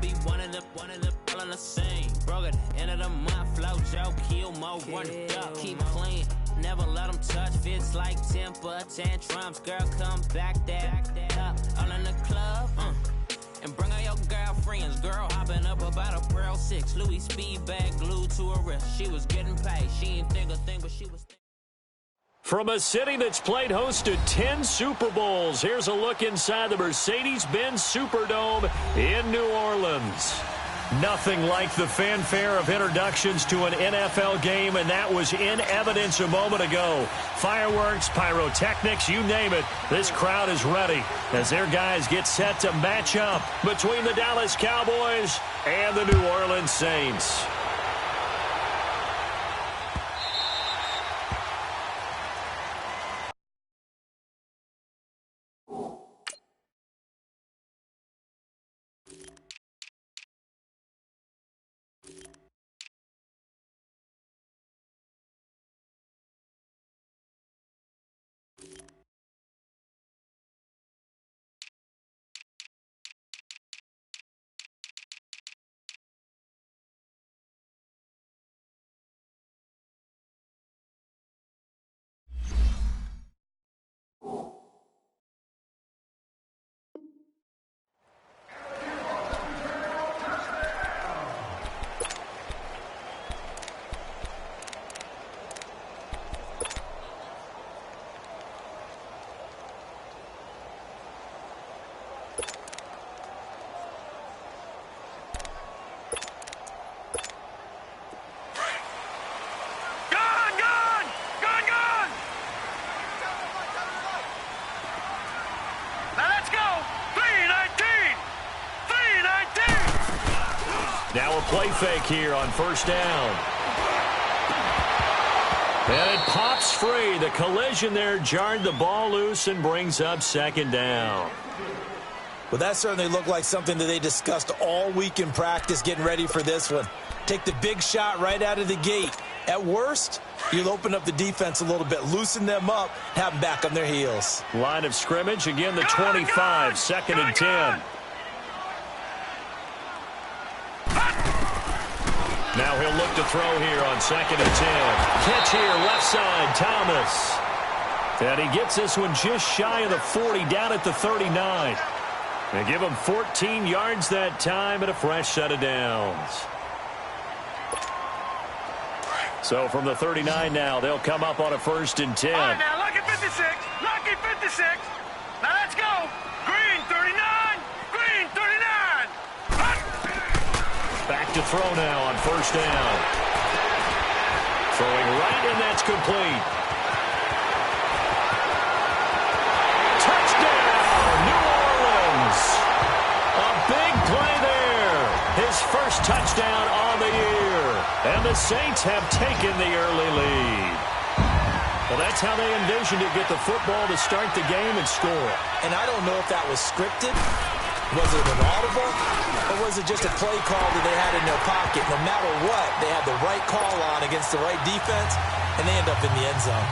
be one of the all in the same. Broke at the end of the month, flow, Joe, kill, mo, run it up, keep clean. Never let them touch, fits like temper tantrums. Girl, come back that up, all in the club, and bring all your girlfriends. Girl hopping up about a Pearl 6, Louis speed bag glued to her wrist. She was getting paid, she ain't think a thing, but she was. From a city that's played host to 10 Super Bowls, here's a look inside the Mercedes-Benz Superdome in New Orleans. Nothing like the fanfare of introductions to an NFL game, and that was in evidence a moment ago. Fireworks, pyrotechnics, you name it, this crowd is ready as their guys get set to match up between the Dallas Cowboys and the New Orleans Saints. Now a play fake here on first down. And it pops free. The collision there jarred the ball loose and brings up second down. Well, that certainly looked like something that they discussed all week in practice getting ready for this one. Take the big shot right out of the gate. At worst, you'll open up the defense a little bit, loosen them up, have them back on their heels. Line of scrimmage, again the 25, second and 10. Now he'll look to throw here on second and 10. Catch here, left side, Thomas. And he gets this one just shy of the 40, down at the 39. They give him 14 yards that time and a fresh set of downs. So from the 39 now, they'll come up on a first and 10. All right, now, lucky 56. Lucky 56. Now let's go. Green 39. Green 39. Back to throw now on first down. Throwing right, and that's complete. Touchdown, New Orleans. A big play there. His first touchdown on the year. And the Saints have taken the early lead. Well, that's how they envisioned it, get the football to start the game and score. And I don't know if that was scripted. Was it an audible? Or was it just a play call that they had in their pocket? No matter what, they had the right call on against the right defense, and they end up in the end zone.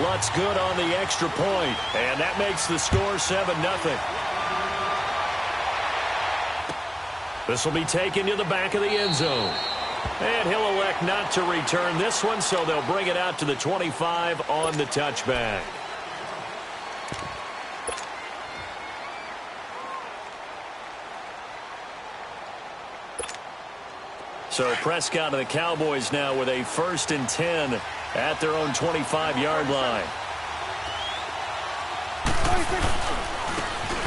Lutz good on the extra point, and that makes the score 7-0. This will be taken to the back of the end zone. And he'll elect not to return this one, so they'll bring it out to the 25 on the touchback. So Prescott and the Cowboys now with a first and 10 at their own 25-yard line.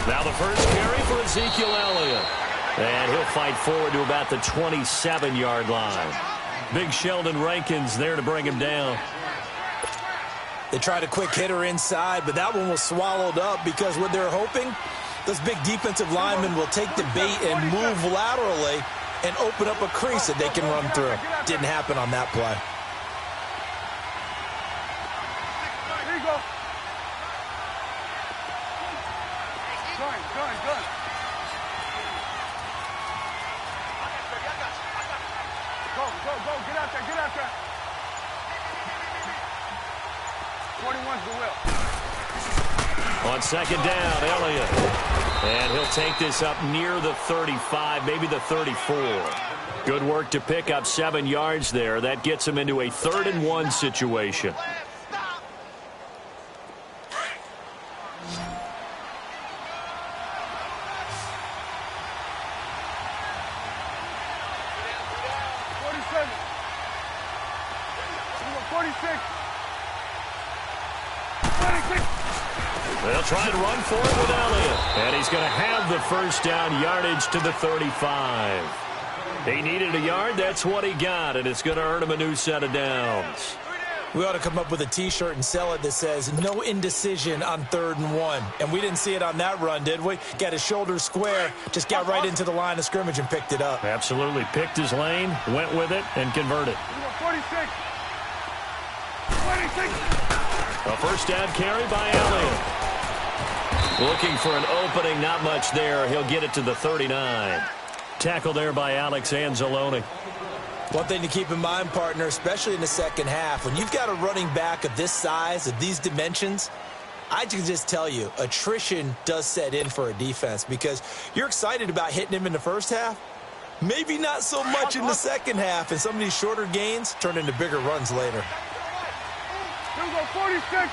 Now the first carry for Ezekiel Elliott. And he'll fight forward to about the 27-yard line. Big Sheldon Rankins there to bring him down. They tried a quick hitter inside, but that one was swallowed up because what they're hoping, those big defensive linemen will take the bait and move laterally and open up a crease that they can run through. Didn't happen on that play. Here you go. Good. Go. Get out there. 21's the will. On second down, Elliott. And he'll take this up near the 35, maybe the 34. Good work to pick up 7 yards there. That gets him into a 3rd-and-1 situation. They'll try to run for it with Elliott. And he's going to have the first down yardage to the 35. He needed a yard. That's what he got, and it's going to earn him a new set of downs. We ought to come up with a T-shirt and sell it that says, no indecision on 3rd and 1. And we didn't see it on that run, did we? Got his shoulders square, just got right into the line of scrimmage and picked it up. Absolutely. Picked his lane, went with it, and converted. 46. A first down carry by Elliott. Looking for an opening, not much there. He'll get it to the 39. Tackle there by Alex Anzalone. One thing to keep in mind, partner, especially in the second half, when you've got a running back of this size, of these dimensions, I can just tell you, attrition does set in for a defense because you're excited about hitting him in the first half. Maybe not so much in the second half, and some of these shorter gains turn into bigger runs later. Here we go, 46.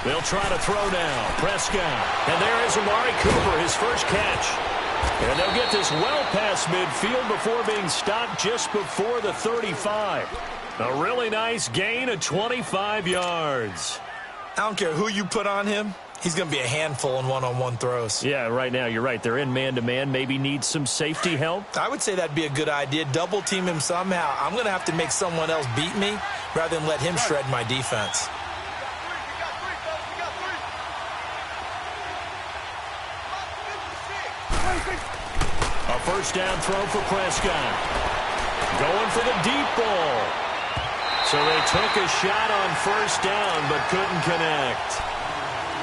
They'll try to throw now. Prescott. And there is Amari Cooper, his first catch. And they'll get this well past midfield before being stopped just before the 35. A really nice gain of 25 yards. I don't care who you put on him. He's going to be a handful in one-on-one throws. Yeah, right now, you're right. They're in man-to-man. Maybe need some safety help. I would say that'd be a good idea. Double team him somehow. I'm going to have to make someone else beat me rather than let him shred my defense. A first down throw for Prescott. Going for the deep ball. So they took a shot on first down but couldn't connect.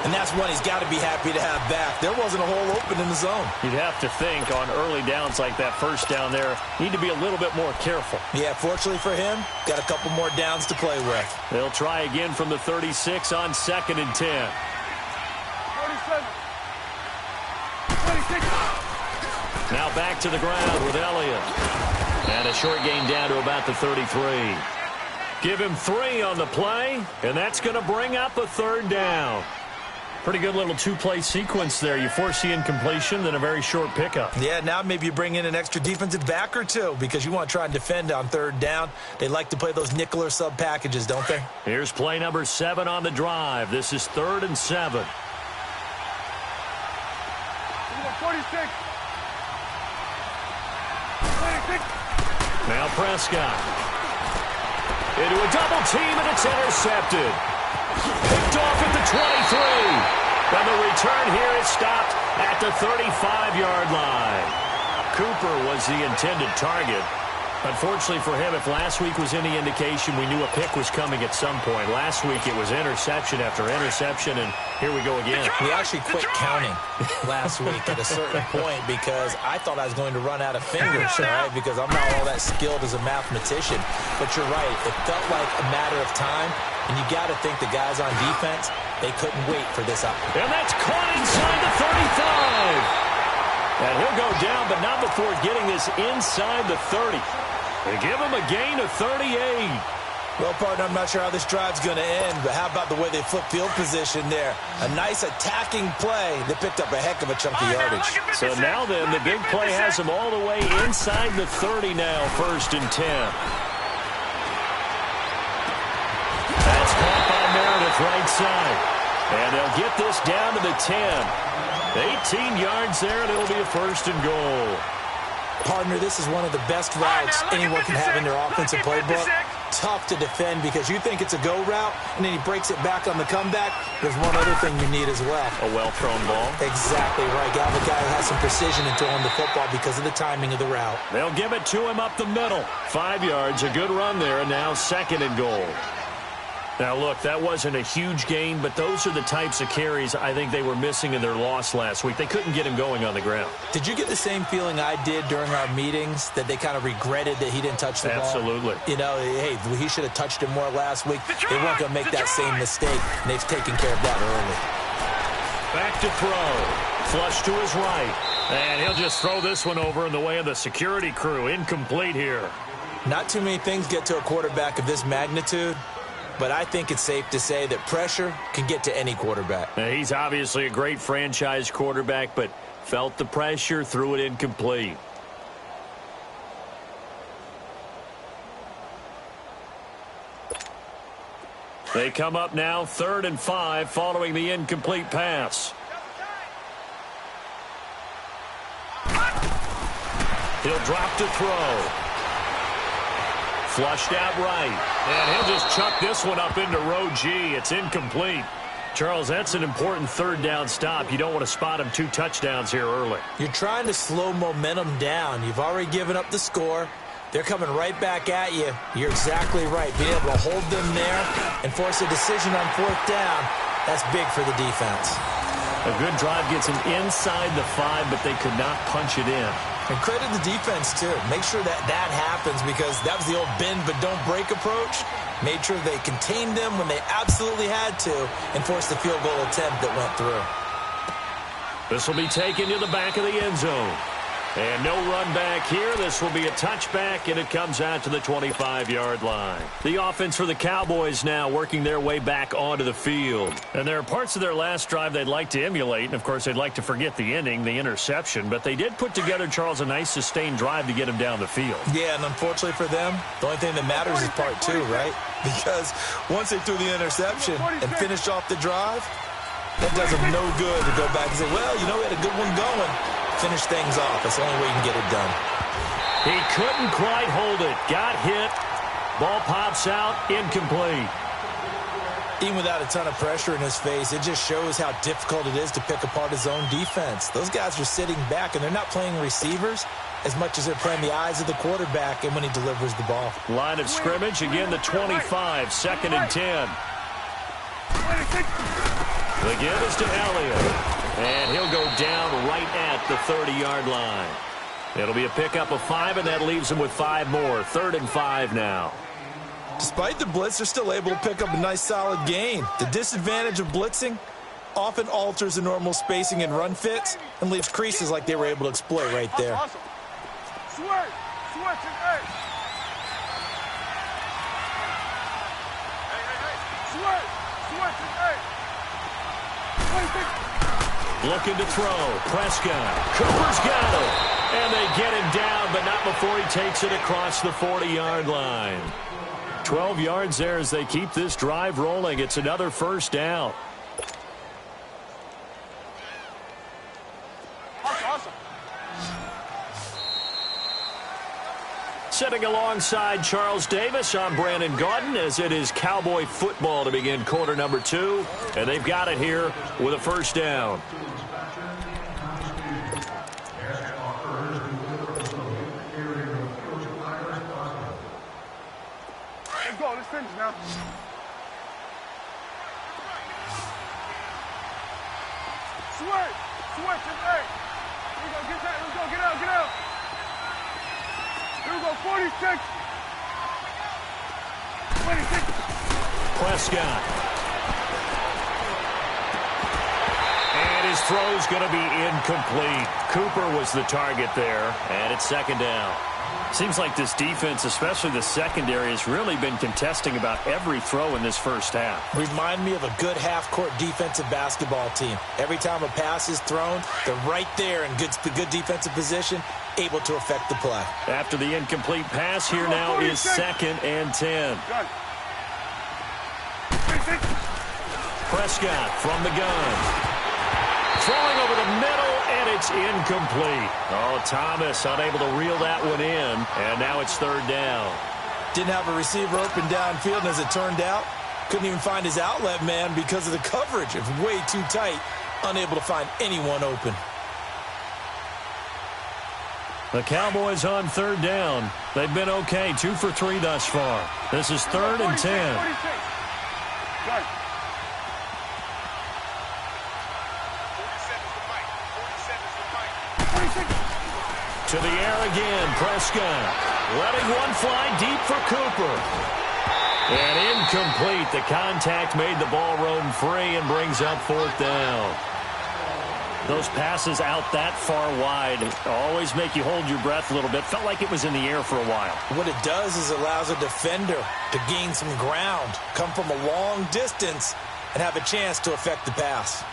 And that's one he's got to be happy to have back. There wasn't a hole open in the zone. You'd have to think on early downs like that first down there, need to be a little bit more careful. Yeah, fortunately for him, got a couple more downs to play with. They'll try again from the 36 on 2nd and 10. 47. 26. Now back to the ground with Elliott. And a short gain down to about the 33. Give him 3 on the play, and that's going to bring up a 3rd down. Pretty good little 2-play sequence there. You force the incompletion, then a very short pickup. Yeah, now maybe you bring in an extra defensive back or 2 because you want to try and defend on 3rd down. They like to play those nickel or sub packages, don't they? Here's play number 7 on the drive. This is 3rd and 7. 46. Now Prescott. Into a double team, and it's intercepted. Picked off at the 23. And the return here is stopped at the 35-yard line. Cooper was the intended target. Unfortunately for him, if last week was any indication, we knew a pick was coming at some point. Last week it was interception after interception, and here we go again. We actually quit counting last week at a certain point because I thought I was going to run out of fingers, all right, because I'm not all that skilled as a mathematician. But you're right. It felt like a matter of time, and you got to think the guys on defense, they couldn't wait for this up. And that's caught inside the 35. And he'll go down, but not before getting this inside the 30. They give him a gain of 38. Well, partner, I'm not sure how this drive's going to end, but how about the way they flip field position there? A nice attacking play that picked up a heck of a chunk of yardage. So now then, the big play has them all the way inside the 30 now, 1st and 10. That's caught by Meredith right side. And they'll get this down to the 10. 18 yards there, and it'll be a 1st and goal. Partner, this is one of the best routes anyone can have in their offensive playbook. Tough to defend because you think it's a go route, and then he breaks it back on the comeback. There's one other thing you need as well. A well-thrown ball. Exactly right. Got a guy who has some precision in throwing the football because of the timing of the route. They'll give it to him up the middle. 5 yards, a good run there, and now 2nd and goal. Now, look, that wasn't a huge gain, but those are the types of carries I think they were missing in their loss last week. They couldn't get him going on the ground. Did you get the same feeling I did during our meetings, that they kind of regretted that he didn't touch the ball? Absolutely. You know, hey, he should have touched it more last week. They weren't going to make that same mistake, and they've taken care of that early. Back to throw. Flush to his right. And he'll just throw this one over in the way of the security crew. Incomplete here. Not too many things get to a quarterback of this magnitude, but I think it's safe to say that pressure can get to any quarterback. Now, he's obviously a great franchise quarterback, but felt the pressure, threw it incomplete. They come up now 3rd and 5 following the incomplete pass. He'll drop to throw. Flushed out right. And he'll just chuck this one up into row G. It's incomplete. Charles, that's an important 3rd down stop. You don't want to spot him 2 touchdowns here early. You're trying to slow momentum down. You've already given up the score. They're coming right back at you. You're exactly right. Being able to hold them there and force a decision on 4th down, that's big for the defense. A good drive gets them inside the 5, but they could not punch it in. And credit the defense, too. Make sure that happens, because that was the old bend but don't break approach. Made sure they contained them when they absolutely had to and forced the field goal attempt that went through. This will be taken to the back of the end zone. And no run back here. This will be a touchback, and it comes out to the 25-yard line. The offense for the Cowboys now working their way back onto the field. And there are parts of their last drive they'd like to emulate. And, of course, they'd like to forget the ending, the interception. But they did put together, Charles, a nice sustained drive to get him down the field. Yeah, and unfortunately for them, the only thing that matters is part 2, right? Because once they threw the interception and finished off the drive, that does them no good to go back and say, well, you know, we had a good one going. Finish things off. That's the only way you can get it done. He couldn't quite hold it. Got hit. Ball pops out. Incomplete. Even without a ton of pressure in his face, it just shows how difficult it is to pick apart his own defense. Those guys are sitting back, and they're not playing receivers as much as they're playing the eyes of the quarterback and when he delivers the ball. Line of scrimmage, again the 25, 2nd and 10. The give is to Elliott. And he'll go down right at the 30-yard line. It'll be a pickup of 5, and that leaves him with 5 more. 3rd and 5 now. Despite the blitz, they're still able to pick up a nice, solid gain. The disadvantage of blitzing often alters the normal spacing and run fits and leaves creases like they were able to exploit right there. Awesome. Switch and hey. Switch and hey. Looking to throw. Prescott. Cooper's got him. And they get him down, but not before he takes it across the 40-yard line. 12 yards there as they keep this drive rolling. It's another 1st down. Awesome. Sitting alongside Charles Davis, I'm Brandon Gaudin, as it is Cowboy football to begin quarter number 2. And they've got it here with a 1st down. Let's go. Let's finish now. Switch and hey. Here we go. Get that. Let's go. Get out. Here we go. 46. Prescott. And his throw's going to be incomplete. Cooper was the target there, and it's 2nd down. Seems like this defense, especially the secondary, has really been contesting about every throw in this 1st half. Remind me of a good half-court defensive basketball team. Every time a pass is thrown, they're right there in good defensive position, able to affect the play. After the incomplete pass, here now is 2nd and 10. Prescott from the gun. Throwing over the middle, and it's incomplete. Oh, Thomas unable to reel that one in, and now it's 3rd down. Didn't have a receiver open downfield, and as it turned out, couldn't even find his outlet man because of the coverage. It was way too tight, unable to find anyone open. The Cowboys on 3rd down. They've been okay, 2 for 3 thus far. This is 3rd and 10. Gun. To the air again, Prescott. Letting one fly deep for Cooper. And incomplete. The contact made the ball roam free and brings up 4th down. Those passes out that far wide always make you hold your breath a little bit. Felt like it was in the air for a while. What it does is it allows a defender to gain some ground, come from a long distance, and have a chance to affect the pass.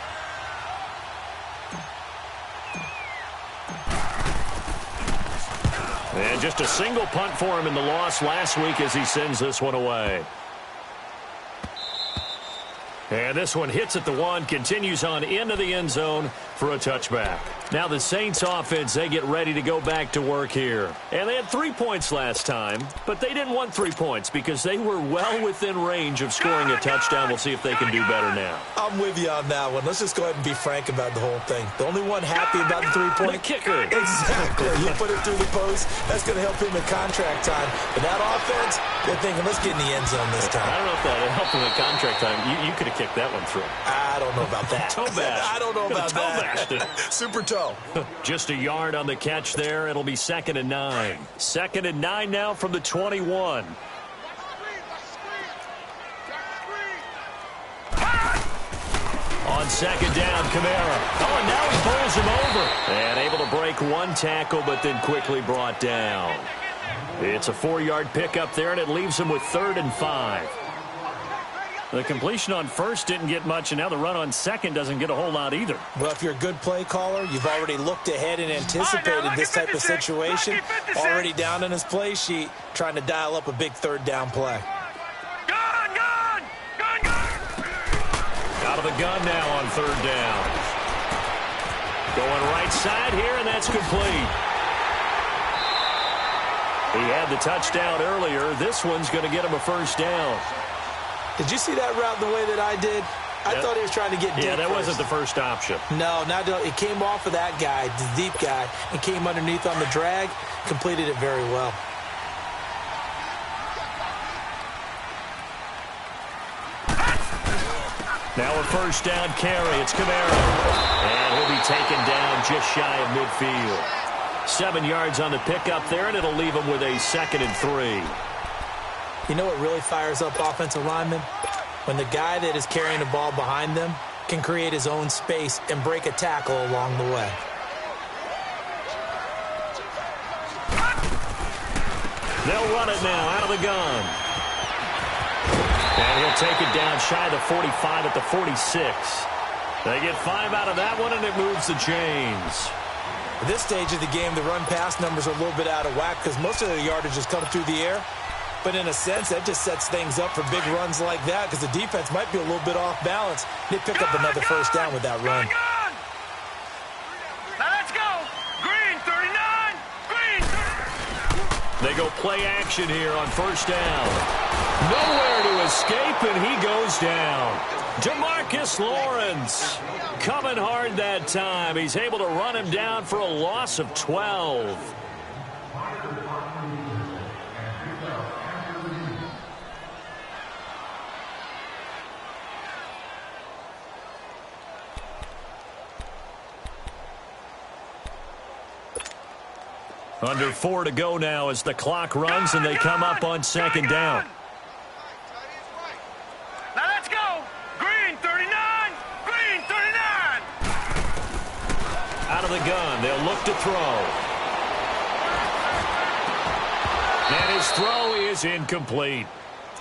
And just a single punt for him in the loss last week as he sends this one away. And this one hits at the 1, continues on into the end zone for a touchback. Now the Saints offense, they get ready to go back to work here. And they had 3 points last time, but they didn't want 3 points because they were well within range of scoring a touchdown. We'll see if they can do better now. I'm with you on that one. Let's just go ahead and be frank about the whole thing. The only one happy about the 3-point kicker. Exactly. You put it through the post. That's going to help him in contract time. But that offense, they're thinking, let's get in the end zone this time. I don't know if that helped him in contract time. You could have kicked that one through. I don't know about that. Toe bash. I don't know about that. Super toe. Just a yard on the catch there. It'll be 2nd and 9. 2nd and 9 now from the 21. On 2nd down, Kamara. Oh, and now he pulls him over. And able to break one tackle, but then quickly brought down. It's a 4-yard pickup there, and it leaves him with 3rd and 5. The completion on 1st didn't get much, and now the run on 2nd doesn't get a whole lot either. Well, if you're a good play caller, you've already looked ahead and anticipated this type of situation. Already down in his play sheet, trying to dial up a big 3rd down play. Gun! Out of the gun now on 3rd down. Going right side here, and that's complete. He had the touchdown earlier. This one's going to get him a 1st down. Did you see that route the way that I did? I thought he was trying to get deep. Yeah, that first. wasn't the first option. No, it came off of that guy, the deep guy, and came underneath on the drag. Completed it very well. Now a 1st down carry. It's Kamara. And he'll be taken down just shy of midfield. 7 yards on the pickup there, and it'll leave him with a 2nd and 3. You know what really fires up offensive linemen? When the guy that is carrying the ball behind them can create his own space and break a tackle along the way. They'll run it now out of the gun. And he'll take it down shy of the 45 at the 46. They get 5 out of that one, and it moves the chains. At this stage of the game, the run-pass numbers are a little bit out of whack because most of the yardage is coming through the air. But in a sense, that just sets things up for big runs like that because the defense might be a little bit off balance. They pick up another 1st down with that run. Now let's go. Green, 39. Green, 39. They go play action here on 1st down. Nowhere to escape, and he goes down. DeMarcus Lawrence coming hard that time. He's able to run him down for a loss of 12. Under 4 to go now as the clock runs and they come up on 2nd down. Now let's go. Green, 39. Green, 39. Out of the gun. They'll look to throw. And his throw is incomplete.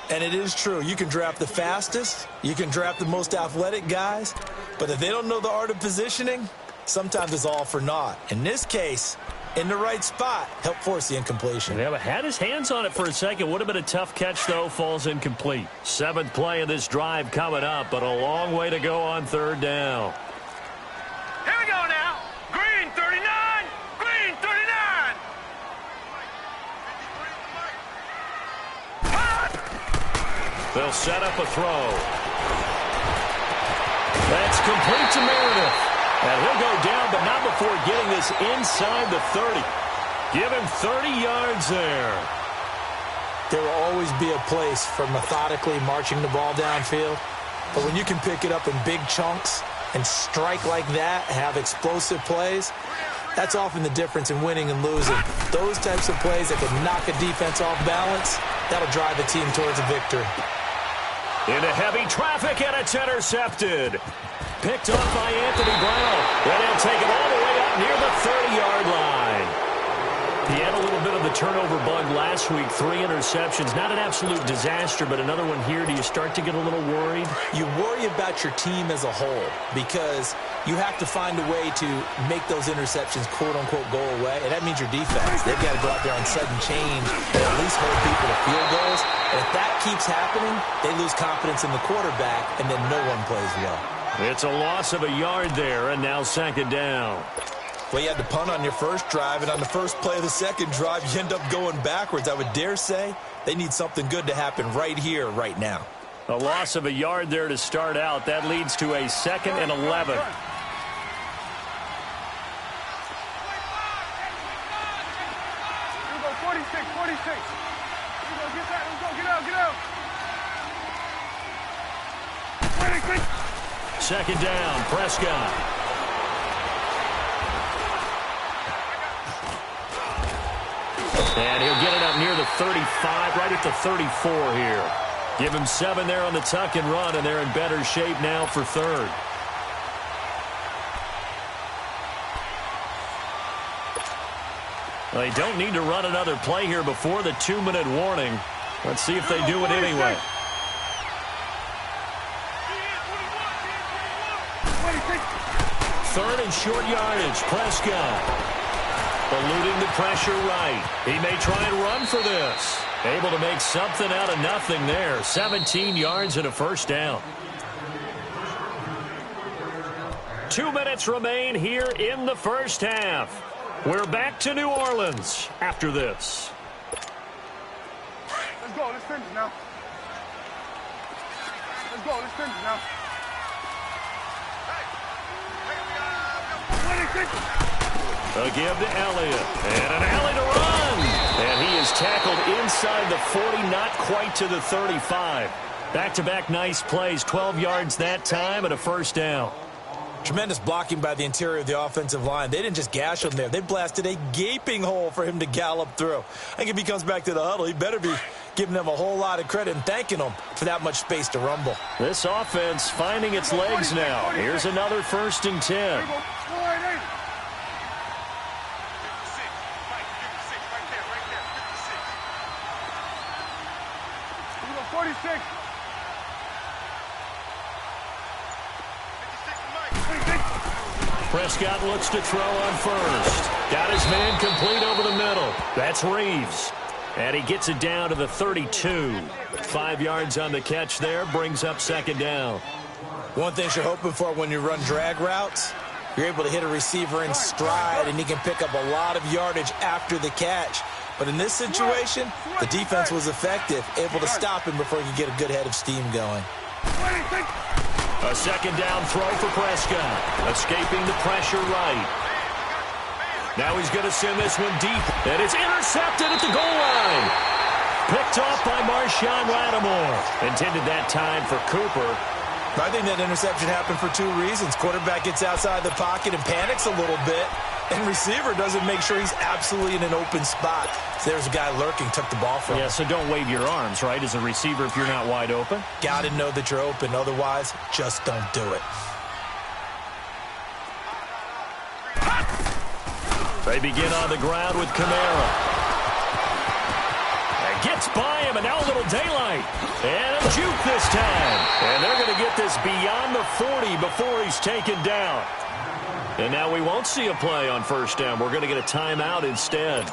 And it is true. You can draft the fastest. You can draft the most athletic guys. But if they don't know the art of positioning, sometimes it's all for naught. In this case, in the right spot, help force the incompletion. Yeah, but had his hands on it for a second. Would have been a tough catch, though. Falls incomplete. 7th play of this drive coming up, but a long way to go on 3rd down. Here we go now. Green, 39. Green, 39. They'll set up a throw. That's complete to Meredith. And he'll go down, but not before getting this inside the 30. Give him 30 yards there. There will always be a place for methodically marching the ball downfield But when you can pick it up in big chunks and strike like that, have explosive plays, that's often the difference in winning and losing. Those types of plays that can knock a defense off balance, that'll drive a team towards a victory. Into heavy traffic, and it's intercepted. Picked up by Anthony Brown. Then he'll take it all the way up near the 30-yard line. He had a little bit of the turnover bug last week, 3 interceptions. Not an absolute disaster, but another one here. Do you start to get a little worried? You worry about your team as a whole because you have to find a way to make those interceptions, quote-unquote, go away. And that means your defense. They've got to go out there on sudden change and at least hold people to field goals. And if that keeps happening, they lose confidence in the quarterback, and then no one plays well. It's a loss of a yard there, and now second down. Well, you had to punt on your first drive, and on the first play of the second drive, you end up going backwards. I would dare say they need something good to happen right here, right now. A loss of a yard there to start out. That leads to a 2nd and 11. Second down, Prescott. And he'll get it up near the 35, right at the 34 here. Give him 7 there on the tuck and run, and they're in better shape now for third. They don't need to run another play here before the 2-minute warning. Let's see if they do it anyway. Third and short yardage, Prescott. Eluding the pressure right. He may try and run for this. Able to make something out of nothing there. 17 yards and a first down. 2 minutes remain here in the first half. We're back to New Orleans after this. Let's go. Let's finish now. Let's go. Let's finish now. A give to Elliott. And an alley to run. And he is tackled inside the 40, not quite to the 35. Back-to-back nice plays, 12 yards that time and a first down. Tremendous blocking by the interior of the offensive line. They didn't just gash him there. They blasted a gaping hole for him to gallop through. I think if he comes back to the huddle, he better be giving them a whole lot of credit and thanking them for that much space to rumble. This offense finding its legs now. Here's another 1st and 10. 46. Prescott looks to throw on first. Got his man complete over the middle. That's Reeves. And he gets it down to the 32. 5 yards on the catch there. Brings up second down. One thing you're hoping for when you run drag routes, you're able to hit a receiver in stride, and he can pick up a lot of yardage after the catch. But in this situation, the defense was effective, able to stop him before he could get a good head of steam going. A second down throw for Prescott. Escaping the pressure right. Now he's going to send this one deep. And it's intercepted at the goal line. Picked off by Marshawn Lattimore. Intended that time for Cooper. I think that interception happened for 2 reasons. Quarterback gets outside the pocket and panics a little bit. And receiver doesn't make sure he's absolutely in an open spot. So there's a guy lurking, took the ball from him. Yeah, so don't wave your arms, right, as a receiver if you're not wide open? Got to know that you're open. Otherwise, just don't do it. They begin on the ground with Kamara. And gets by him, and now a little daylight. And a juke this time. And they're going to get this beyond the 40 before he's taken down. And now we won't see a play on first down. We're going to get a timeout instead,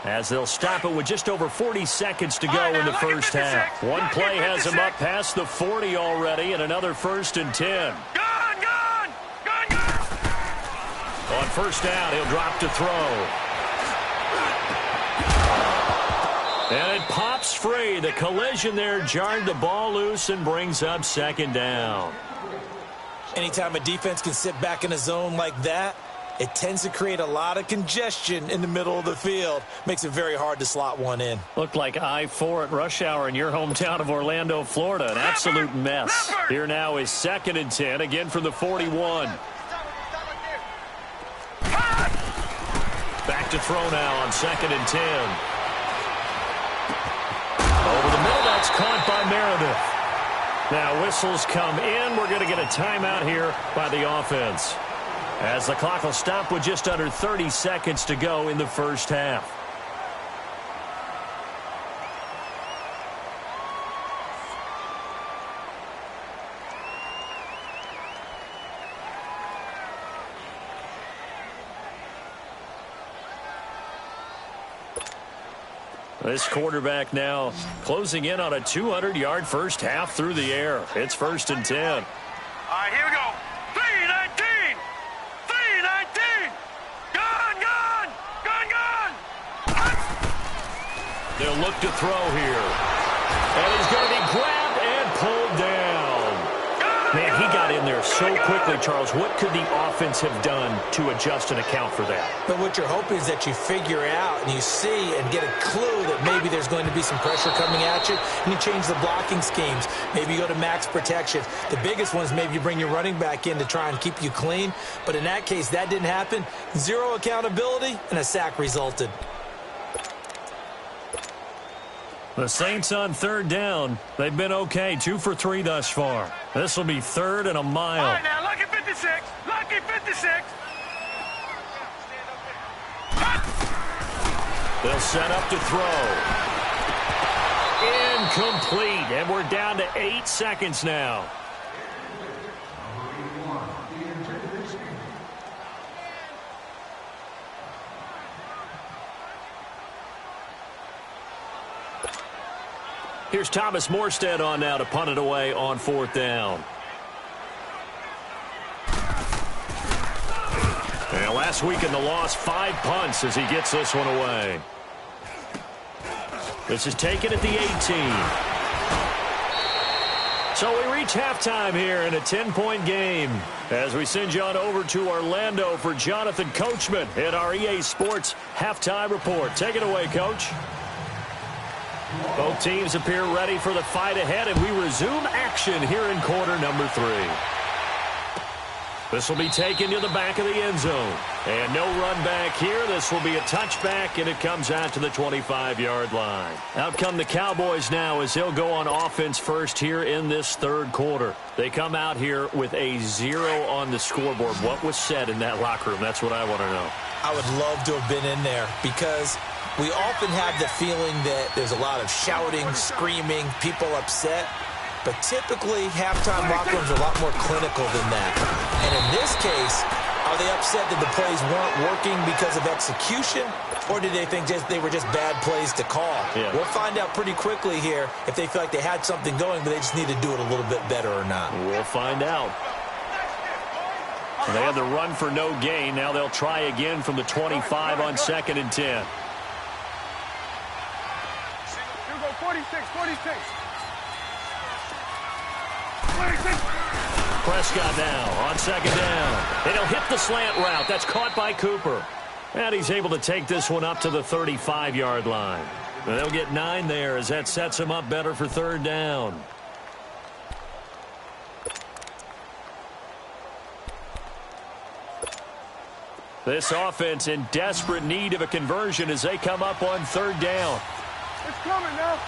as they'll stop it with just over 40 seconds to go in the first half. One play has him up past the 40 already, and another 1st and 10. Gone! On first down, he'll drop to throw. And it pops free. The collision there jarred the ball loose and brings up second down. Anytime a defense can sit back in a zone like that, it tends to create a lot of congestion in the middle of the field. Makes it very hard to slot one in. Looked like I-4 at rush hour in your hometown of Orlando, Florida. An absolute mess. Here now is 2nd and 10, again from the 41. Back to throw now on 2nd and 10. Over the middle, that's caught by Meredith. Now whistles come in. We're going to get a timeout here by the offense, as the clock will stop with just under 30 seconds to go in the first half. This quarterback now closing in on a 200-yard first half through the air. It's 1st and 10. All right, here we go. 3-19. 3-19. Gun, gun. Gun, gun. They'll look to throw here. And he's going to be grabbed and pulled down. Man, he got in there so quickly, Charles. What could the offense have done to adjust and account for that? But what you're hoping is that you figure out and you see and get a clue that maybe there's going to be some pressure coming at you, and you change the blocking schemes. Maybe you go to max protection. The biggest one is maybe you bring your running back in to try and keep you clean. But in that case, that didn't happen. Zero accountability, and a sack resulted. The Saints on 3rd down. They've been okay, 2 for 3 thus far. This will be 3rd and a mile. All right, now, lucky 56. Lucky 56. They'll set up to throw. Incomplete, and we're down to 8 seconds now. Here's Thomas Morstead on now to punt it away on 4th down. And last week in the loss, 5 punts as he gets this one away. This is taken at the 18. So we reach halftime here in a 10-point game as we send you on over to Orlando for Jonathan Coachman in our EA Sports Halftime Report. Take it away, Coach. Both teams appear ready for the fight ahead, and we resume action here in quarter number 3. This will be taken to the back of the end zone. And no run back here. This will be a touchback, and it comes out to the 25-yard line. Out come the Cowboys now as they'll go on offense first here in this 3rd quarter. They come out here with a 0 on the scoreboard. What was said in that locker room? That's what I want to know. I would love to have been in there because we often have the feeling that there's a lot of shouting, screaming, people upset. But typically, halftime locker rooms are a lot more clinical than that. And in this case, are they upset that the plays weren't working because of execution? Or did they think they were just bad plays to call? Yeah. We'll find out pretty quickly here if they feel like they had something going, but they just need to do it a little bit better or not. We'll find out. They had the run for no gain. Now they'll try again from the 25 on 2nd and 10. Here we go, 46, 46. 46. Prescott now on 2nd down. And he'll hit the slant route. That's caught by Cooper. And he's able to take this one up to the 35-yard line. And they'll get 9 there as that sets him up better for 3rd down. This offense in desperate need of a conversion as they come up on 3rd down. It's coming now.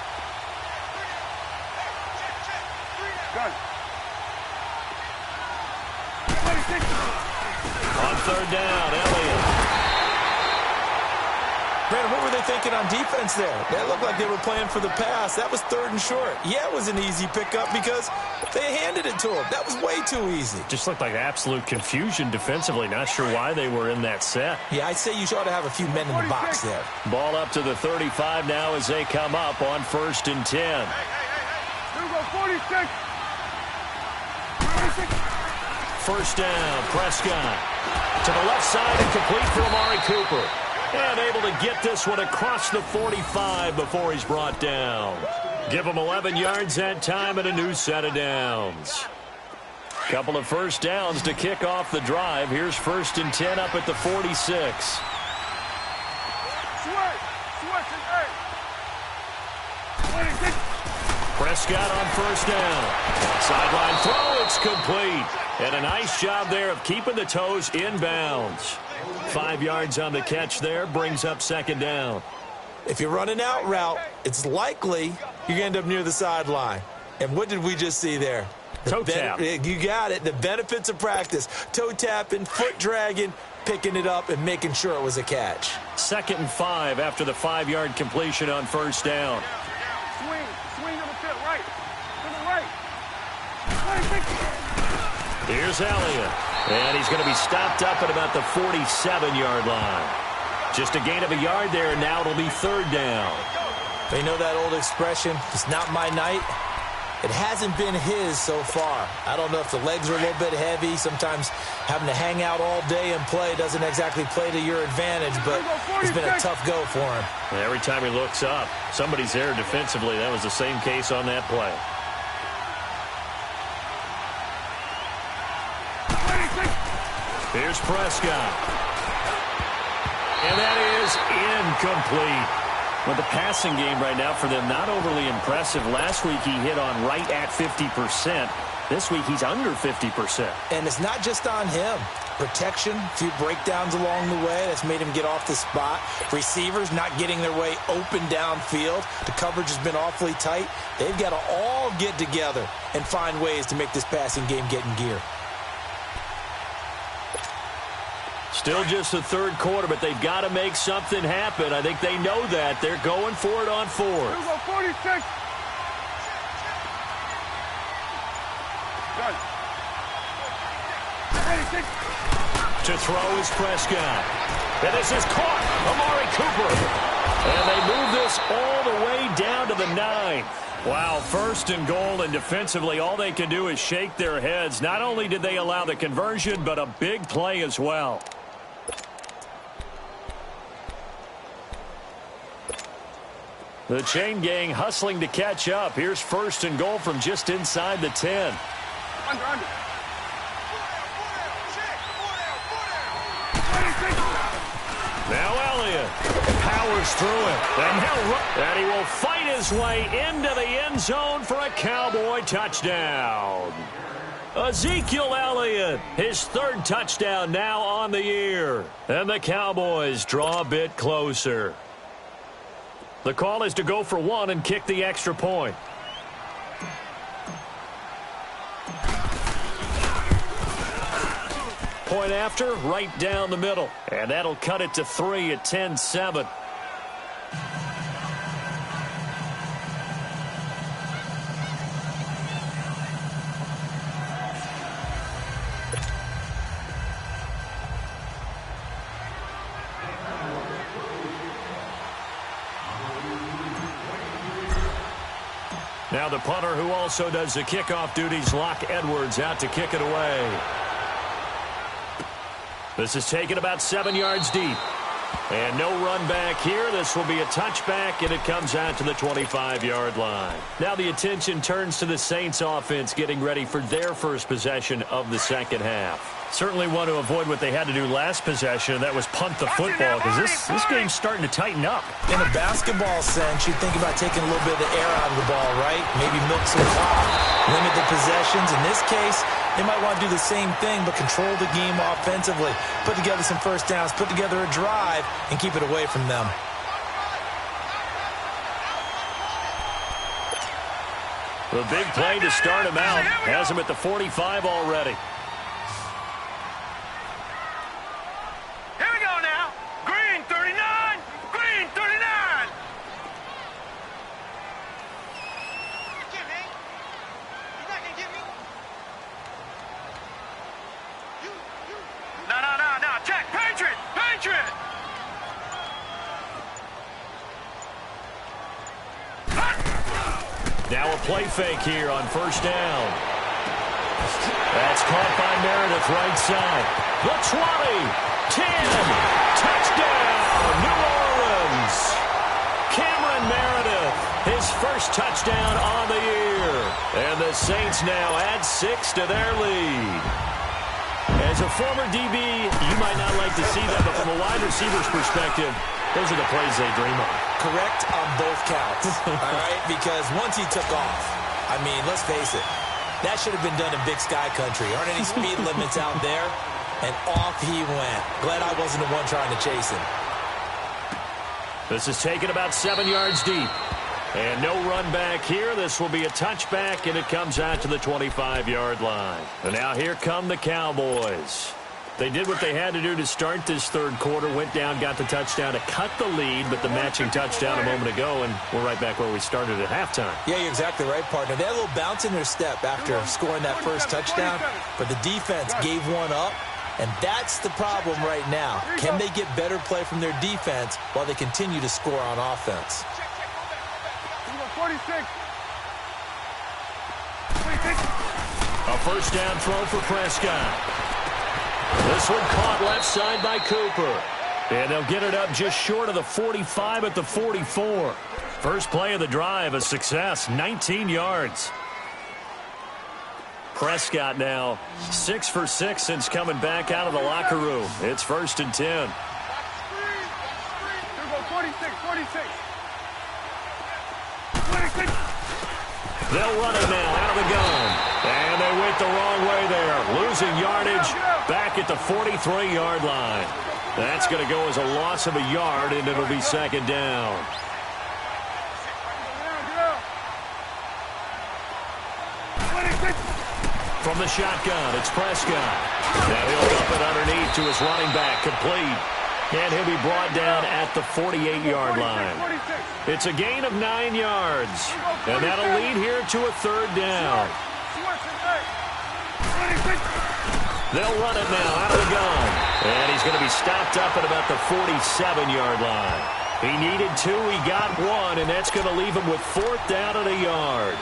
Gun. 26. On 3rd down, Elliott. Brandon, what were they thinking on defense there? That looked like they were playing for the pass. That was 3rd and short. Yeah, it was an easy pickup because they handed it to him. That was way too easy. Just looked like absolute confusion defensively. Not sure why they were in that set. Yeah, I'd say you ought to have a few men in the box there. Ball up to the 35 now as they come up on 1st and 10. Here we go, 46. 46. 1st down, Prescott. To the left side and complete for Amari Cooper. And able to get this one across the 45 before he's brought down. Give him 11 yards that time and a new set of downs. Couple of first downs to kick off the drive. Here's 1st and 10 up at the 46. Prescott on 1st down. Sideline throw, it's complete. And a nice job there of keeping the toes inbounds. 5 yards on the catch there, brings up 2nd down. If you're running out route, it's likely you're going to end up near the sideline. And what did we just see there? Toe tap. You got it. The benefits of practice. Toe tapping, foot dragging, picking it up, and making sure it was a catch. 2nd and 5 after the 5-yard completion on 1st down. Swing on the field, right. To the right. Here's Elliott. And he's going to be stopped up at about the 47-yard line. Just a gain of a yard there, and now it'll be 3rd down. You know that old expression, it's not my night? It hasn't been his so far. I don't know if the legs are a little bit heavy. Sometimes having to hang out all day and play doesn't exactly play to your advantage, but it's been a tough go for him. And every time he looks up, somebody's there defensively. That was the same case on that play. Here's Prescott. And that is incomplete. Well, the passing game right now for them, not overly impressive. Last week he hit on right at 50%. This week he's under 50%. And it's not just on him. Protection, a few breakdowns along the way. That's made him get off the spot. Receivers not getting their way open downfield. The coverage has been awfully tight. They've got to all get together and find ways to make this passing game get in gear. Still just the 3rd quarter, but they've got to make something happen. I think they know that. They're going for it on 4th. Here we go, 46. Good. 46. To throw is Prescott. And this is caught. Amari Cooper. And they move this all the way down to the 9. Wow, 1st and goal, and defensively all they can do is shake their heads. Not only did they allow the conversion, but a big play as well. The chain gang hustling to catch up. Here's 1st and goal from just inside the 10. Under. Now Elliott powers through it. And he will fight his way into the end zone for a Cowboy touchdown. Ezekiel Elliott, his 3rd touchdown now on the year. And the Cowboys draw a bit closer. The call is to go for 1 and kick the extra point. Point after, right down the middle. And that'll cut it to 3 at 10-7. Now the punter who also does the kickoff duties, Locke Edwards, out to kick it away. This is taken about 7 yards deep. And no run back here. This will be a touchback, and it comes out to the 25-yard line. Now the attention turns to the Saints offense getting ready for their first possession of the 2nd half. Certainly want to avoid what they had to do last possession, and that was punt the football, because this game's starting to tighten up. In a basketball sense, you think about taking a little bit of the air out of the ball, right? Maybe milk some clock, limit the possessions. In this case, they might want to do the same thing, but control the game offensively. Put together some first downs, put together a drive, and keep it away from them. The big play to start him out has him at the 45 already. Here we go now. Green 39. Green 39. No. Check. Patriot. Now a play fake here on 1st down. That's caught by Meredith right side. The 20, 10, touchdown, New Orleans. Cameron Meredith, his first touchdown on the year. And the The Saints now add 6 to their lead. As a former DB, you might not like to see that, but from a wide receiver's perspective, those are the plays they dream of. Correct on both counts, all right? Because once he took off, I mean, let's face it, that should have been done in Big Sky Country. Aren't any speed limits out there? And off he went. Glad I wasn't the one trying to chase him. This is taken about 7 yards deep. And no run back here. This will be a touchback, and it comes out to the 25-yard line. And now here come the Cowboys. They did what they had to do to start this third quarter, went down, got the touchdown to cut the lead, but the matching touchdown a moment ago, and we're right back where we started at halftime. Yeah, you're exactly right, partner. They had a little bounce in their step after scoring that first touchdown, but the defense gave one up, and that's the problem right now. Can they get better play from their defense while they continue to score on offense? 46. A first down throw for Prescott. This one caught left side by Cooper. And they'll get it up just short of the 45 at the 44. First play of the drive, a success, 19 yards. Prescott now 6 for 6 since coming back out of the locker room. It's 1st and 10. 46. They'll run it now out of the gun. And they went the wrong way there. Losing yardage back at the 43-yard line. That's going to go as a loss of a yard, and it'll be 2nd down. From the shotgun, it's Prescott. Now he'll dump it underneath to his running back, complete. And he'll be brought down at the 48-yard line. It's a gain of 9 yards. And that'll lead here to a 3rd down. They'll run it now out of the gun. And he's going to be stopped up at about the 47-yard line. He needed 2, he got 1, and that's going to leave him with 4th down and a yard.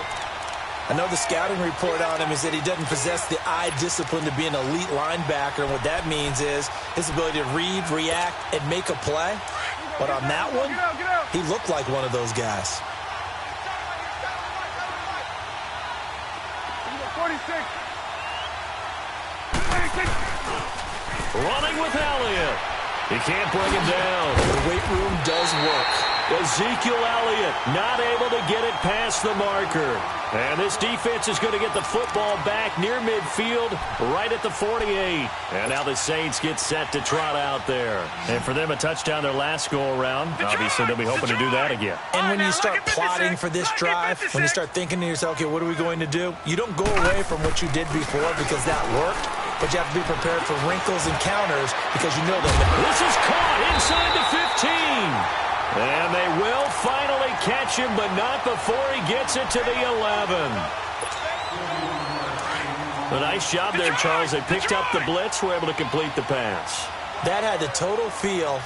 I know the scouting report on him is that he doesn't possess the eye discipline to be an elite linebacker, and what that means is his ability to read, react, and make a play. But on that one, he looked like one of those guys. 46. Running with Elliott. He can't bring him down. The weight room does work. Ezekiel Elliott not able to get it past the marker. And this defense is going to get the football back near midfield, right at the 48. And now the Saints get set to trot out there. And for them, a touchdown their last go-around. Obviously, they'll be hoping to do that again. And when you start plotting for this drive, when you start thinking to yourself, okay, what are we going to do? You don't go away from what you did before because that worked. But you have to be prepared for wrinkles and counters because you know that. This is caught inside the 15. And they will finally catch him, but not before he gets it to the 11. A nice job there, Charles. They picked up the blitz, were able to complete the pass. That had the total feel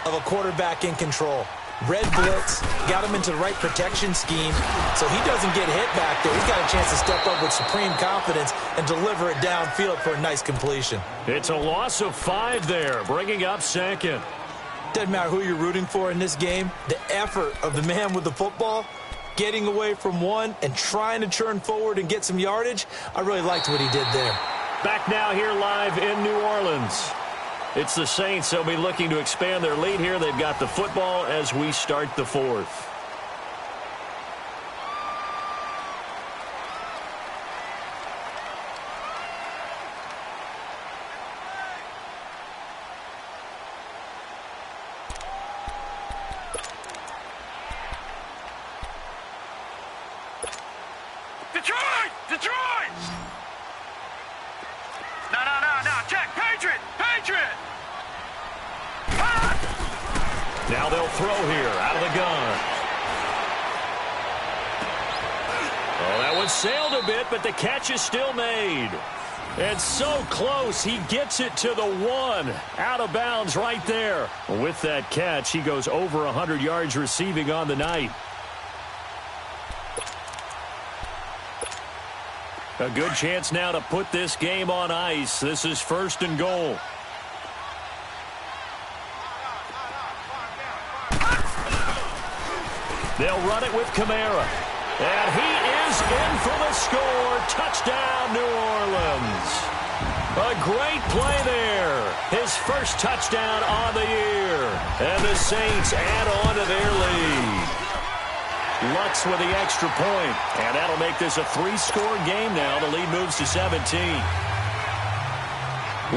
of a quarterback in control. Red blitz, got him into the right protection scheme, so he doesn't get hit back there. He's got a chance to step up with supreme confidence and deliver it downfield for a nice completion. It's a loss of 5 there, bringing up 2nd. Doesn't matter who you're rooting for in this game. The effort of the man with the football, getting away from one and trying to churn forward and get some yardage, I really liked what he did there. Back now here live in New Orleans. It's the Saints. They'll be looking to expand their lead here. They've got the football as we start the 4th. Detroit! No, check, Patriot! Now they'll throw here out of the gun. Oh, that one sailed a bit, but the catch is still made. And so close, he gets it to the 1. Out of bounds right there. With that catch, he goes over 100 yards receiving on the night. A good chance now to put this game on ice. This is 1st and goal. They'll run it with Kamara. And he is in for the score. Touchdown, New Orleans. A great play there. His first touchdown on the year. And the Saints add on to their lead. Lutz with the extra point. And that'll make this a 3-score game now. The lead moves to 17.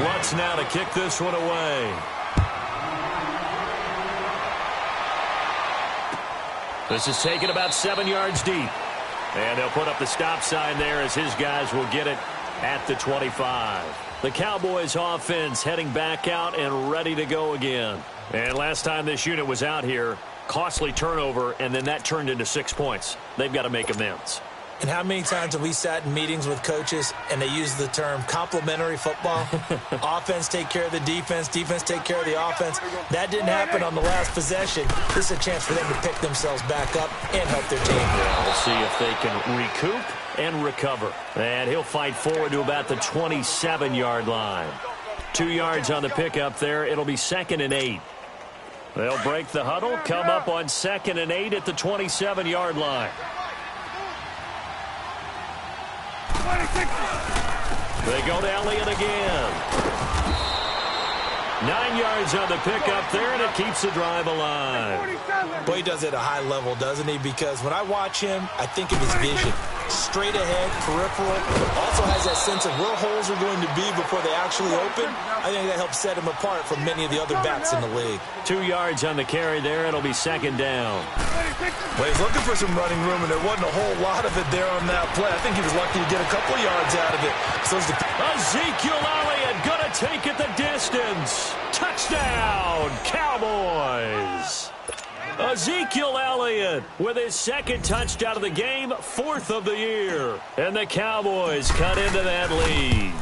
Lutz now to kick this one away. This is taken about 7 yards deep. And they'll put up the stop sign there as his guys will get it at the 25. The Cowboys offense heading back out and ready to go again. And last time this unit was out here, costly turnover, and then that turned into 6 points. They've got to make amends. And how many times have we sat in meetings with coaches and they use the term complementary football? Offense take care of the defense, defense take care of the offense. That didn't happen on the last possession. This is a chance for them to pick themselves back up and help their team. Yeah, we'll see if they can recoup and recover. And he'll fight forward to about the 27-yard line. 2 yards on the pickup there. It'll be 2nd and 8. They'll break the huddle, come up on 2nd and 8 at the 27-yard line. They go to Elliott again. 9 yards on the pickup there, and it keeps the drive alive. Boy, he does it at a high level, doesn't he? Because when I watch him, I think of his vision. Straight ahead, peripheral. Also has that sense of where holes are going to be before they actually open. I think that helps set him apart from many of the other backs in the league. 2 yards on the carry there. It'll be 2nd down. Well, he's looking for some running room, and there wasn't a whole lot of it there on that play. I think he was lucky to get a couple yards out of it. So Ezekiel Elliott going to take it the distance. Touchdown, Cowboys. Ezekiel Elliott with his 2nd touchdown of the game, 4th of the year. And the Cowboys cut into that lead.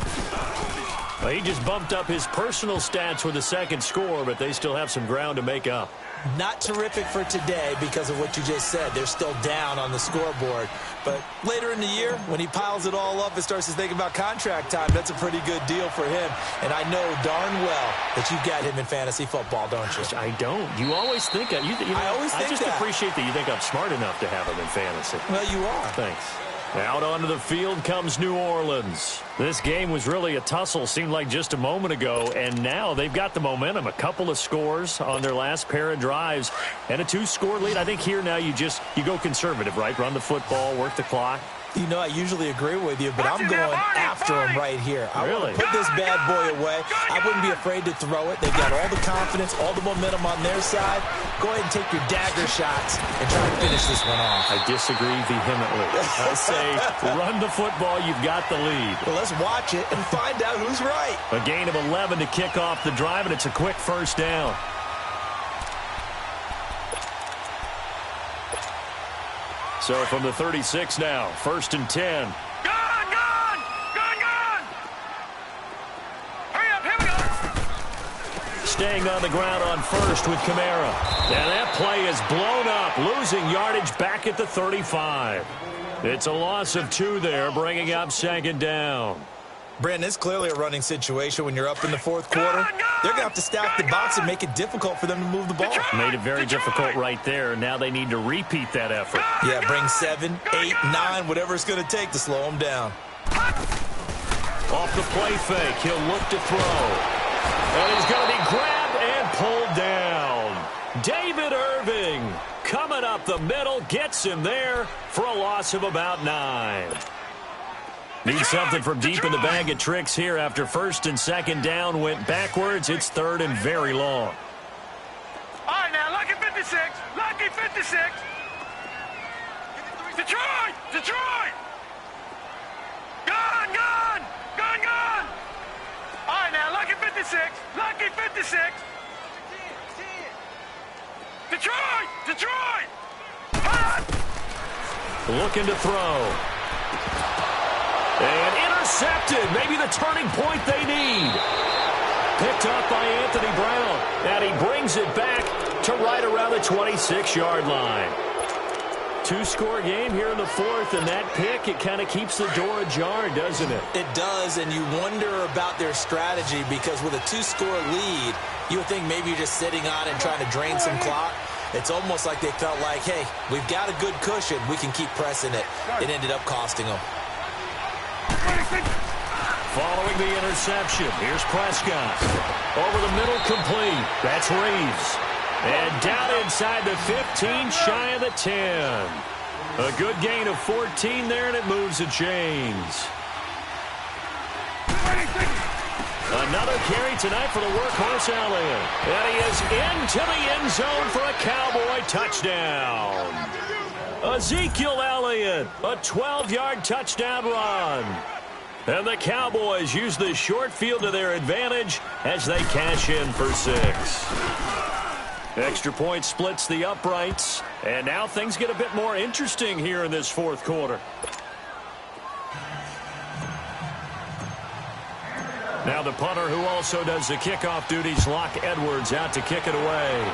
Well, he just bumped up his personal stats with a 2nd score, but they still have some ground to make up. Not terrific for today because of what you just said. They're still down on the scoreboard. But later in the year, when he piles it all up and starts to think about contract time, that's a pretty good deal for him. And I know darn well that you've got him in fantasy football, don't you? I don't. You always think that. I just appreciate that you think I'm smart enough to have him in fantasy. Well, you are. Thanks. Out onto the field comes New Orleans. This game was really a tussle, seemed like just a moment ago, and now they've got the momentum. A couple of scores on their last pair of drives and a 2-score lead. I think here now you go conservative, right? Run the football, work the clock. You know, I usually agree with you, but I'm going after him right here. I want to put this bad boy away. I wouldn't be afraid to throw it. They've got all the confidence, all the momentum on their side. Go ahead and take your dagger shots and try to finish this one off. I disagree vehemently. I say run the football. You've got the lead. Well, let's watch it and find out who's right. A gain of 11 to kick off the drive, and it's a quick 1st down. So from the 36 now, 1st and 10. Gone! Hurry up, here we go! Staying on the ground on 1st with Kamara. And that play is blown up, losing yardage back at the 35. It's a loss of 2 there, bringing up 2nd down. Brandon, it's clearly a running situation when you're up in the 4th quarter. They're going to have to stack the box and make it difficult for them to move the ball. Made it very difficult right there. Now they need to repeat that effort. Yeah, bring 7, 8, 9, whatever it's going to take to slow them down. Off the play fake, he'll look to throw. And he's going to be grabbed and pulled down. David Irving coming up the middle, gets him there for a loss of about 9. Need something from deep in the bag of tricks here after 1st and 2nd down went backwards. It's 3rd and very long. All right, now, lucky 56. Lucky 56. Detroit! Gone! All right, now, lucky 56. Lucky 56. Detroit! Looking to throw. And intercepted. Maybe the turning point they need. Picked up by Anthony Brown. And he brings it back to right around the 26-yard line. 2-score game here in the 4th, and that pick, it kind of keeps the door ajar, doesn't it? It does, and you wonder about their strategy because with a 2-score lead, you would think maybe you're just sitting on and trying to drain some clock. It's almost like they felt like, hey, we've got a good cushion. We can keep pressing it. It ended up costing them. Following the interception, here's Prescott. Over the middle, complete. That's Reeves. And down inside the 15, shy of the 10. A good gain of 14 there, and it moves the chains. Another carry tonight for the workhorse Elliott. And he is into the end zone for a Cowboy touchdown. Ezekiel Elliott, a 12-yard touchdown run. And the Cowboys use the short field to their advantage as they cash in for 6. Extra point splits the uprights. And now things get a bit more interesting here in this fourth quarter. Now the punter, who also does the kickoff duties, Locke Edwards, out to kick it away.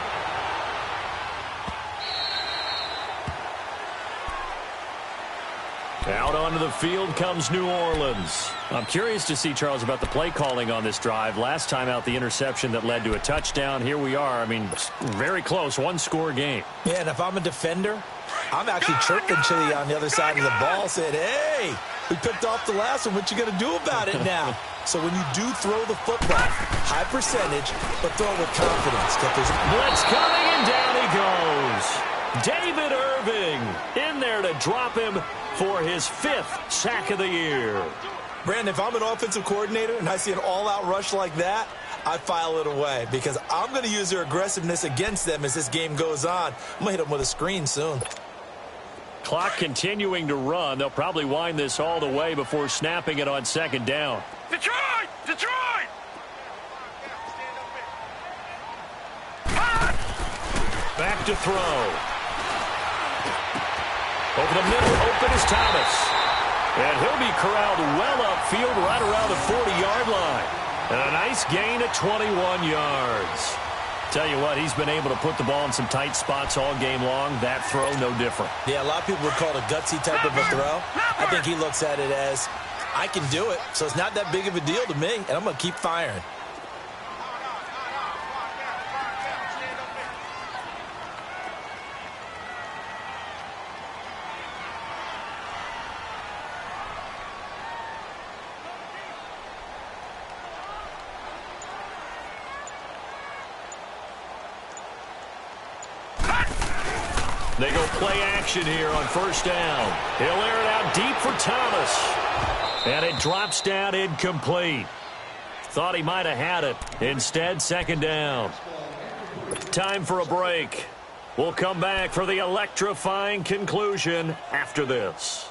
Out onto the field comes New Orleans. I'm curious to see, Charles, about the play calling on this drive. Last time out, the interception that led to a touchdown. Here we are. I mean, very close, one-score game. Yeah, and if I'm a defender, I'm actually chirping Chili on the other side of the ball, saying, hey, we picked off the last one. What you going to do about it now? So when you do throw the football, high percentage, but throw it with confidence. Blitz coming, and down he goes. David Irving in there to drop him for his 5th sack of the year. Brandon, if I'm an offensive coordinator and I see an all-out rush like that, I file it away because I'm going to use their aggressiveness against them as this game goes on. I'm going to hit them with a screen soon. Clock continuing to run. They'll probably wind this all the way before snapping it on second down. Detroit! Detroit! Back to throw. Over the middle, open is Thomas. And he'll be corralled well upfield right around the 40-yard line. And a nice gain of 21 yards. Tell you what, he's been able to put the ball in some tight spots all game long. That throw, no different. Yeah, a lot of people would call it a gutsy type of a throw. I think he looks at it as, I can do it, so it's not that big of a deal to me, and I'm going to keep firing. They go play action here on first down. He'll air it out deep for Thomas. And it drops down incomplete. Thought he might have had it. Instead, second down. Time for a break. We'll come back for the electrifying conclusion after this.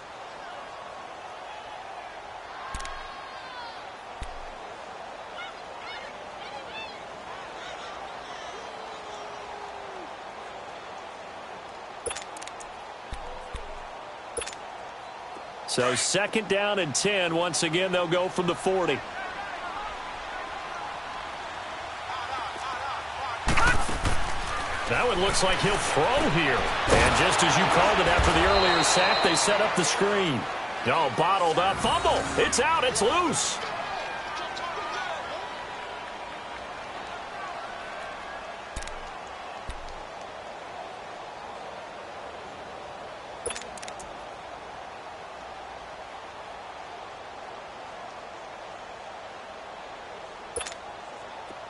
So second down and 10. Once again, they'll go from the 40. That one looks like he'll throw here. And just as you called it after the earlier sack, they set up the screen. Oh, bottled up. Fumble. It's out. It's loose.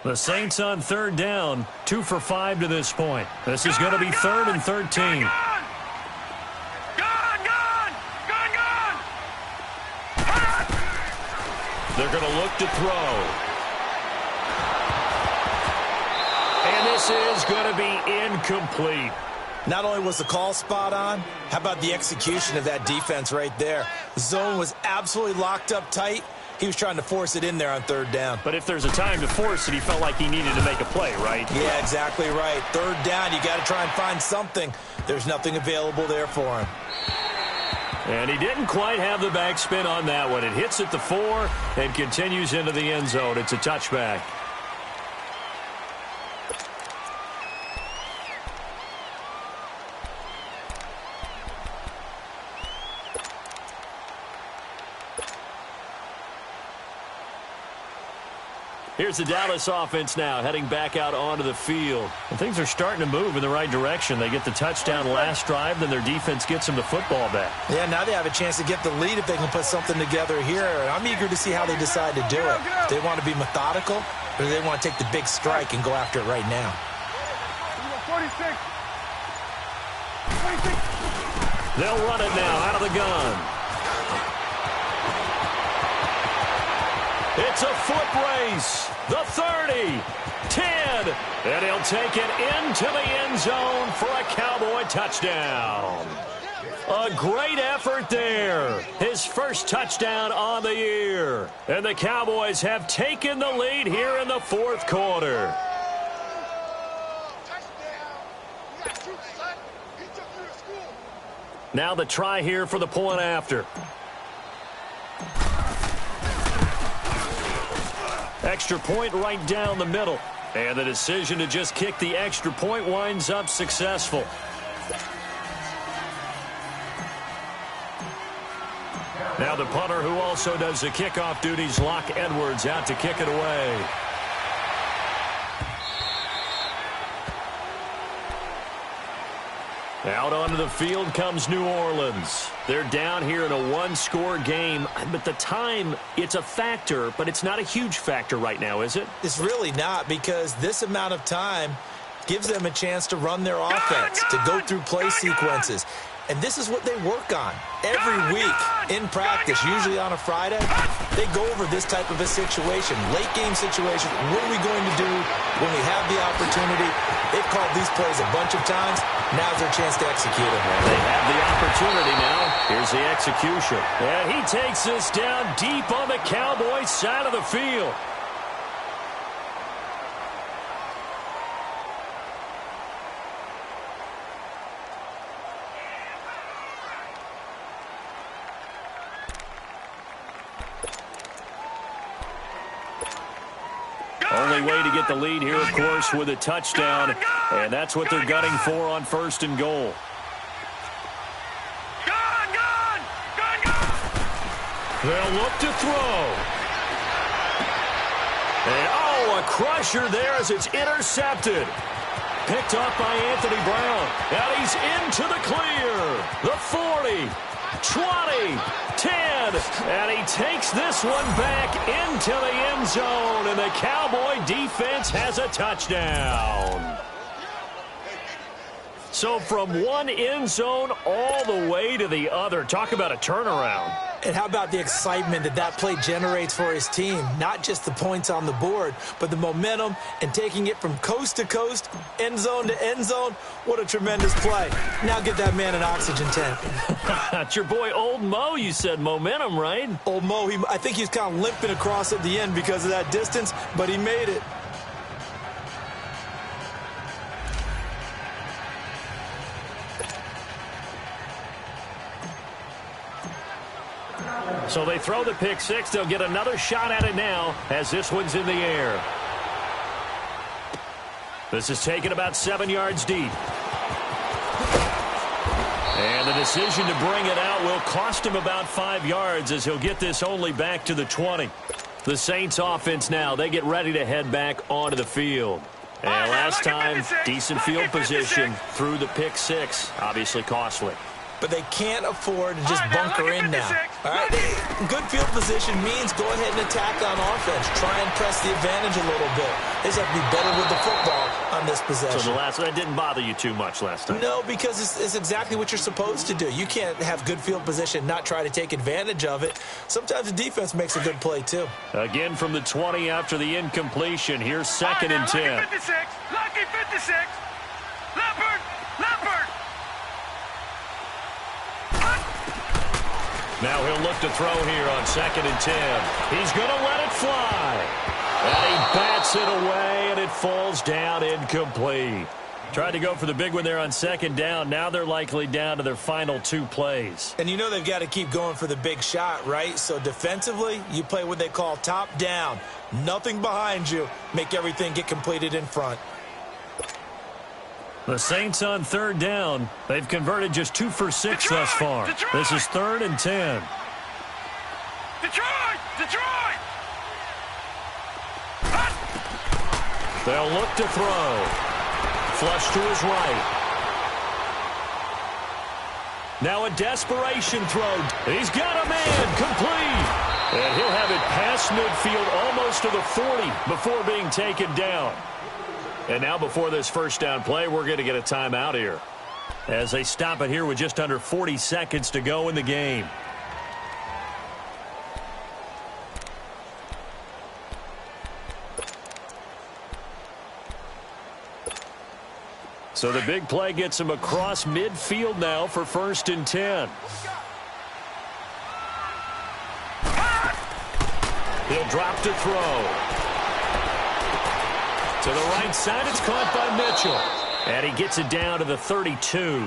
The Saints on third down, 2 for 5 to this point. This is going to be 3rd and 13. Gone! They're going to look to throw. And this is going to be incomplete. Not only was the call spot on, how about the execution of that defense right there? The zone was absolutely locked up tight. He was trying to force it in there on third down. But if there's a time to force it, he felt like he needed to make a play, right? Yeah, exactly right. Third down, you got to try and find something. There's nothing available there for him. And he didn't quite have the backspin on that one. It hits at the 4 and continues into the end zone. It's a touchback. Here's the Dallas offense now heading back out onto the field. And things are starting to move in the right direction. They get the touchdown last drive, then their defense gets them the football back. Yeah, now they have a chance to get the lead if they can put something together here. And I'm eager to see how they decide to do it. Do they want to be methodical, or do they want to take the big strike and go after it right now? 46. They'll run it now out of the gun. It's a foot race. The 30, 10, and he'll take it into the end zone for a Cowboy touchdown. A great effort there. His first touchdown on the year. And the Cowboys have taken the lead here in the fourth quarter. Now the try here for the point after. Extra point right down the middle. And the decision to just kick the extra point winds up successful. Now the punter, who also does the kickoff duties, Locke Edwards, out to kick it away. Out onto the field comes New Orleans. They're down here in a one-score game, but the time, it's a factor, but it's not a huge factor right now, is it? It's really not, because this amount of time gives them a chance to run their offense, to go through play sequences. And this is what they work on every week in practice, usually on a Friday. They go over this type of a situation, late game situation. What are we going to do when we have the opportunity? They've called these plays a bunch of times. Now's their chance to execute it. And they have the opportunity now. Here's the execution. And he takes this down deep on the Cowboys side of the field. Only way to get the lead here, of course, with a touchdown. And that's what they're gunning for on first and goal. They'll look to throw. And, oh, a crusher there as it's intercepted. Picked up by Anthony Brown. And he's into the clear. The 40, 20, 10. And he takes this one back into the end zone. And the Cowboy defense has a touchdown. So from one end zone all the way to the other. Talk about a turnaround. And how about the excitement that that play generates for his team? Not just the points on the board, but the momentum and taking it from coast to coast, end zone to end zone. What a tremendous play. Now get that man an oxygen tank. That's your boy Old Mo, you said. Momentum, right? Old Mo, I think he's kind of limping across at the end because of that distance, but he made it. So they throw the pick six. They'll get another shot at it now as this one's in the air. This is taken about 7 yards deep. And the decision to bring it out will cost him about 5 yards as he'll get this only back to the 20. The Saints offense now, they get ready to head back onto the field. And last time, decent field position through the pick six. Obviously costly. But they can't afford to just bunker in now. All right? Good field position means go ahead and attack on offense. Try and press the advantage a little bit. They just have to be better with the football on this possession. So that didn't bother you too much last time? No, because it's exactly what you're supposed to do. You can't have good field position, not try to take advantage of it. Sometimes the defense makes a good play, too. Again from the 20 after the incompletion. Here's second and 10. Lucky 56. Lucky 56. Leopard. Now he'll look to throw here on second and 10. He's going to let it fly. And he bats it away, and it falls down incomplete. Tried to go for the big one there on second down. Now they're likely down to their final 2 plays. And you know they've got to keep going for the big shot, right? So defensively, you play what they call top down. Nothing behind you. Make everything get completed in front. The Saints on third down. They've converted just 2 for 6 thus far. This is third and 10. Detroit! They'll look to throw. Flush to his right. Now a desperation throw. He's got a man. Complete. And he'll have it past midfield almost to the 40 before being taken down. And now before this first down play, we're going to get a timeout here, as they stop it here with just under 40 seconds to go in the game. So the big play gets him across midfield now for 1st and 10. He'll drop to throw. To the right side, it's caught by Mitchell. And he gets it down to the 32.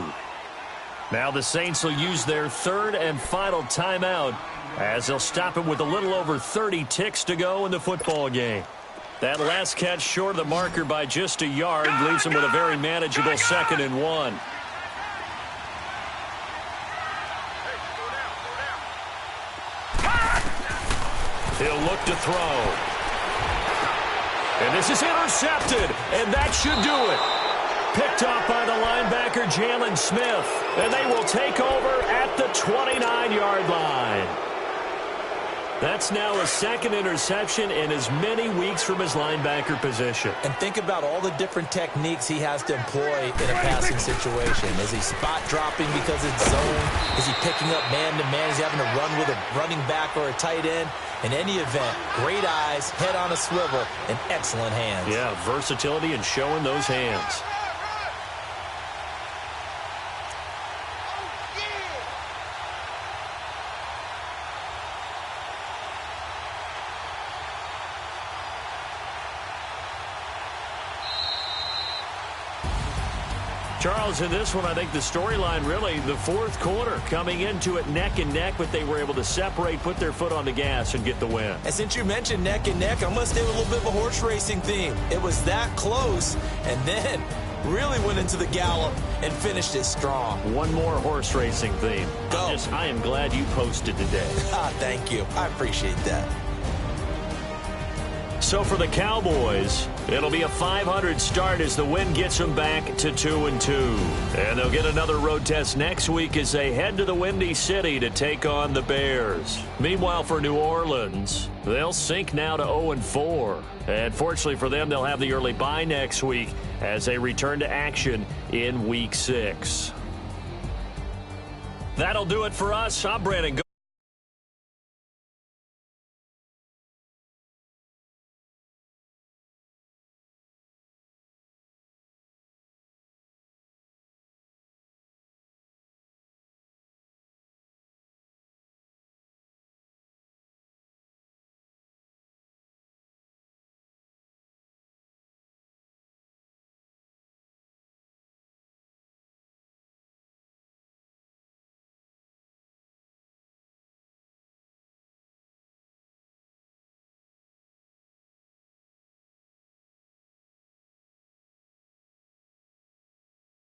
Now the Saints will use their 3rd and final timeout, as they'll stop it with a little over 30 ticks to go in the football game. That last catch short of the marker by just a yard leaves him with a very manageable 2nd and 1. He'll look to throw. And this is intercepted, and that should do it. Picked off by the linebacker, Jalen Smith. And they will take over at the 29-yard line. That's now a 2nd interception in as many weeks from his linebacker position. And think about all the different techniques he has to employ in a passing situation. Is he spot dropping because it's zone? Is he picking up man-to-man? Is he having to run with a running back or a tight end? In any event, great eyes, head on a swivel, and excellent hands. Yeah, versatility and showing those hands. Charles, in this one, I think the storyline really, the 4th quarter, coming into it neck and neck, but they were able to separate, put their foot on the gas, and get the win. And since you mentioned neck and neck, I'm going to stay with a little bit of a horse racing theme. It was that close, and then really went into the gallop and finished it strong. One more horse racing theme. Go. I am glad you posted today. Thank you. I appreciate that. So for the Cowboys, it'll be a 500 start as the win gets them back to 2-2. And they'll get another road test next week as they head to the Windy City to take on the Bears. Meanwhile, for New Orleans, they'll sink now to 0-4. And fortunately for them, they'll have the early bye next week as they return to action in Week 6. That'll do it for us. I'm Brandon.